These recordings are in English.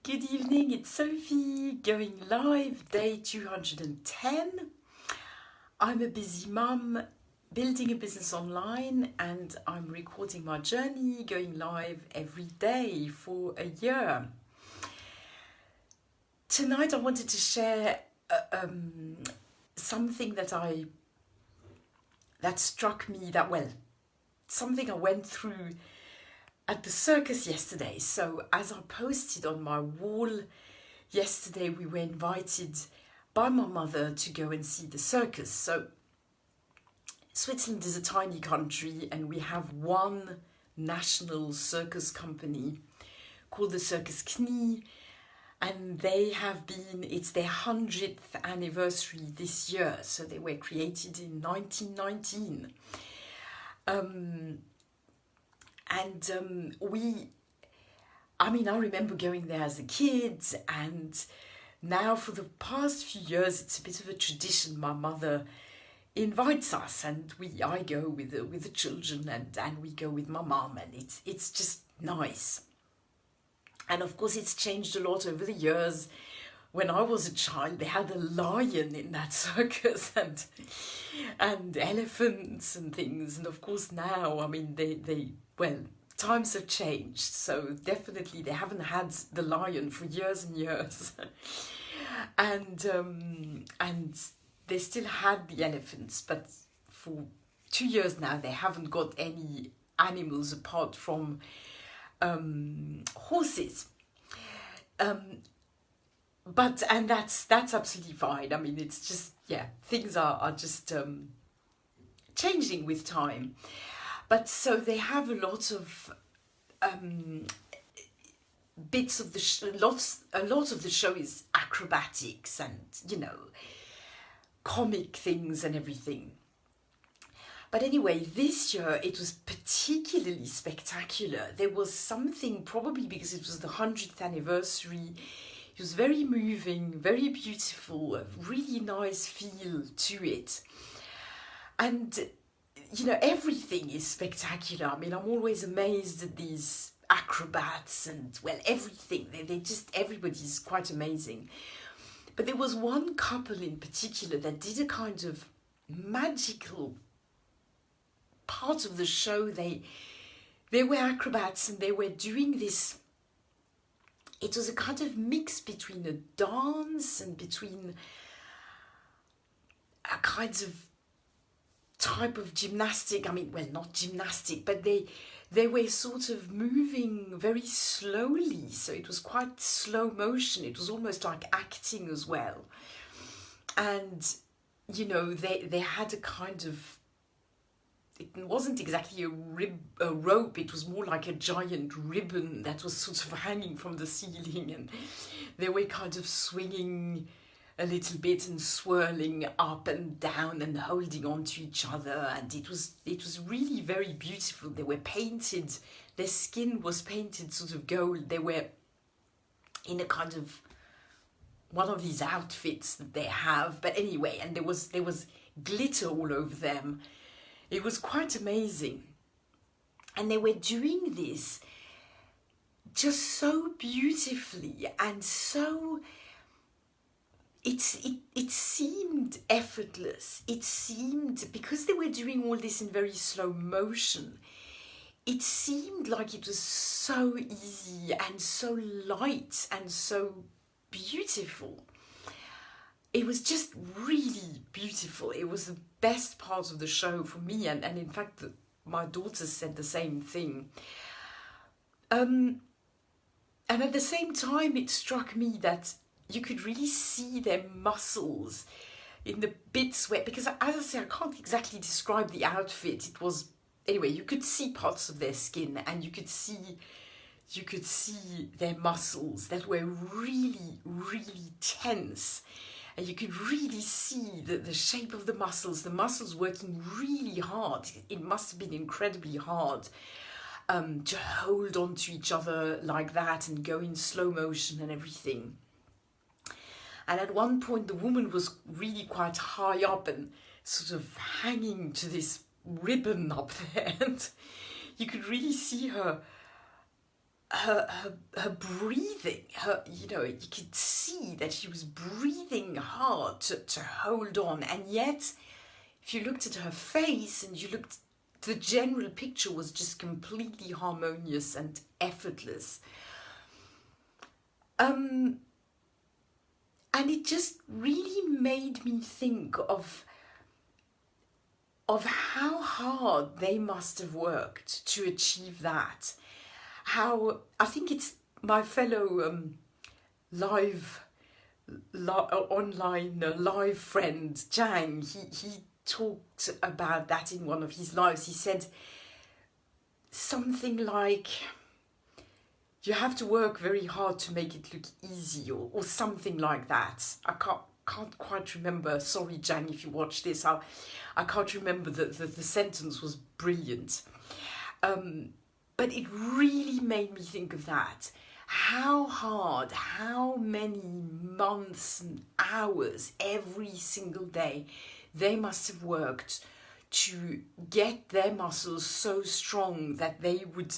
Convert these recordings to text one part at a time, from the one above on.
Good evening, it's Sophie, going live, day 210. I'm a busy mum, building a business online, and I'm recording my journey, going live every day for a year. Tonight I wanted to share something that struck me something I went through at the circus yesterday. So as I posted on my wall yesterday, we were invited by my mother to go and see the circus. So Switzerland is a tiny country and we have one national circus company called the Circus Knie, and it's their 100th anniversary this year. So they were created in 1919. I remember going there as a kid, and now for the past few years, it's a bit of a tradition. My mother invites us, and I go with the children, and we go with my mum, and it's just nice. And of course, it's changed a lot over the years. When I was a child, they had a lion in that circus and elephants and things. And of course now, times have changed. So definitely they haven't had the lion for years and years. and they still had the elephants, but for 2 years now, they haven't got any animals apart from horses. And that's absolutely fine. It's just, things are just changing with time. But so they have a lot of bits of a lot of the show is acrobatics and, comic things and everything. But anyway, this year it was particularly spectacular. There was something, probably because it was the 100th anniversary. It was very moving, very beautiful, a really nice feel to it. And, everything is spectacular. I'm always amazed at these acrobats and, everything. Everybody's quite amazing. But there was one couple in particular that did a kind of magical part of the show. They were acrobats and they were doing this. It was a kind of mix between a dance and between a kind of type of gymnastic. Not gymnastic, but they were sort of moving very slowly. So it was quite slow motion. It was almost like acting as well. And, they had a kind of, it wasn't exactly a rope, it was more like a giant ribbon that was sort of hanging from the ceiling, and they were kind of swinging a little bit and swirling up and down and holding on to each other, and it was really very beautiful. They were painted, their skin was painted sort of gold. They were in a kind of one of these outfits that they have, but anyway, and there was glitter all over them. It was quite amazing. And they were doing this just so beautifully, and so it seemed effortless. It seemed, because they were doing all this in very slow motion, it seemed like it was so easy and so light and so beautiful. It was just really beautiful. It was the best part of the show for me, and in fact my daughter said the same thing. And at the same time it struck me that you could really see their muscles in the bits where, because as I say, I can't exactly describe the outfit. It was, anyway, you could see parts of their skin, and you could see their muscles that were really, really tense. And you could really see the shape of the muscles working really hard. It must have been incredibly hard to hold on to each other like that and go in slow motion and everything. And at one point, the woman was really quite high up and sort of hanging to this ribbon up there. And you could really see her her breathing, you know, you could see that she was breathing hard to hold on, and yet if you looked at her face and you looked, the general picture was just completely harmonious and effortless. And it just really made me think of how hard they must have worked to achieve that. How, I think it's my fellow online live friend Jang, he talked about that in one of his lives. He said something like, you have to work very hard to make it look easy, or something like that. I can't quite remember. Sorry, Jang, if you watch this, I can't remember. The sentence was brilliant. But it really made me think of that. How hard, how many months and hours every single day they must have worked to get their muscles so strong that they would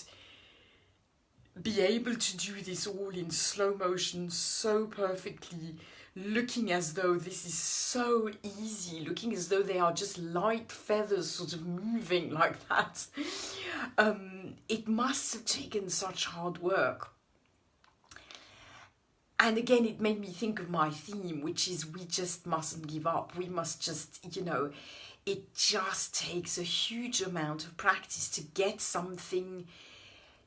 be able to do this all in slow motion so perfectly, looking as though this is so easy, looking as though they are just light feathers sort of moving like that. It must have taken such hard work. And again, it made me think of my theme, which is we just mustn't give up. We must just, you know, it just takes a huge amount of practice to get something,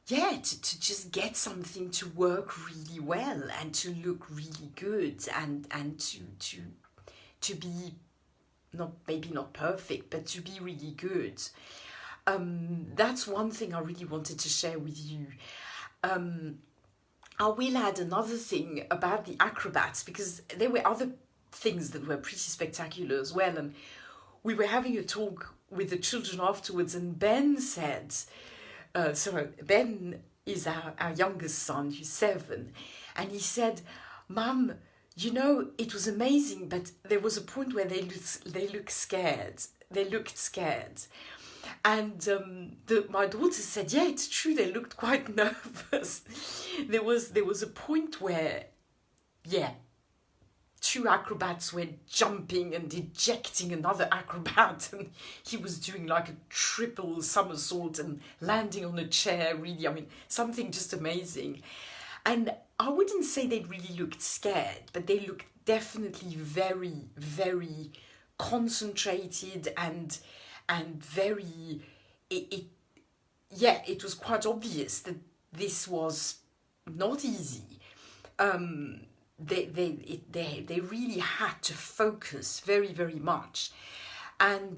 to just get something to work really well and to look really good and to be maybe not perfect, but to be really good. That's one thing I really wanted to share with you. I will add another thing about the acrobats, because there were other things that were pretty spectacular as well. And we were having a talk with the children afterwards, and Ben said, Ben is our youngest son, who's 7, and he said, Mum, you know, it was amazing, but there was a point where they looked scared. They looked scared. And my daughter said, yeah, it's true, they looked quite nervous. There was a point where, 2 acrobats were jumping and ejecting another acrobat, and he was doing like a triple somersault and landing on a chair, really, I mean, something just amazing. And I wouldn't say they really looked scared, but they looked definitely very, very concentrated and very, it was quite obvious that this was not easy. They really had to focus very, very much. And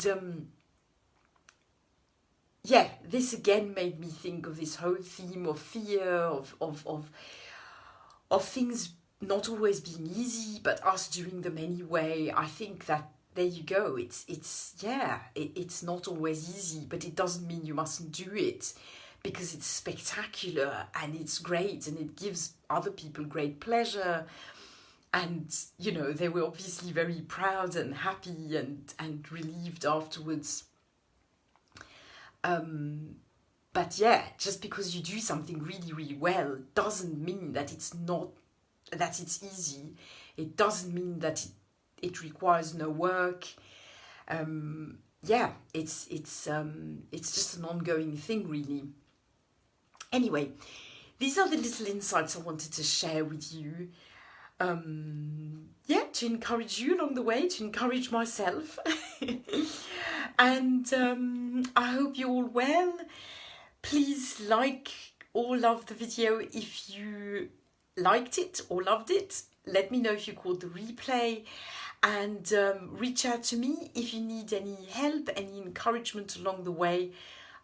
this again made me think of this whole theme of fear, of things not always being easy, but us doing them anyway. I think that there you go. It's not always easy, but it doesn't mean you mustn't do it, because it's spectacular and it's great and it gives other people great pleasure. And, you know, they were obviously very proud and happy and relieved afterwards. But just because you do something really, really well doesn't mean that it's easy. It doesn't mean that it requires no work. It's just an ongoing thing, really. Anyway, these are the little insights I wanted to share with you. To encourage you along the way, to encourage myself. And I hope you're all well. Please like or love the video if you liked it or loved it. Let me know if you caught the replay, and reach out to me if you need any help, any encouragement along the way.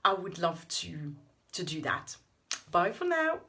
I would love to do that. Bye for now.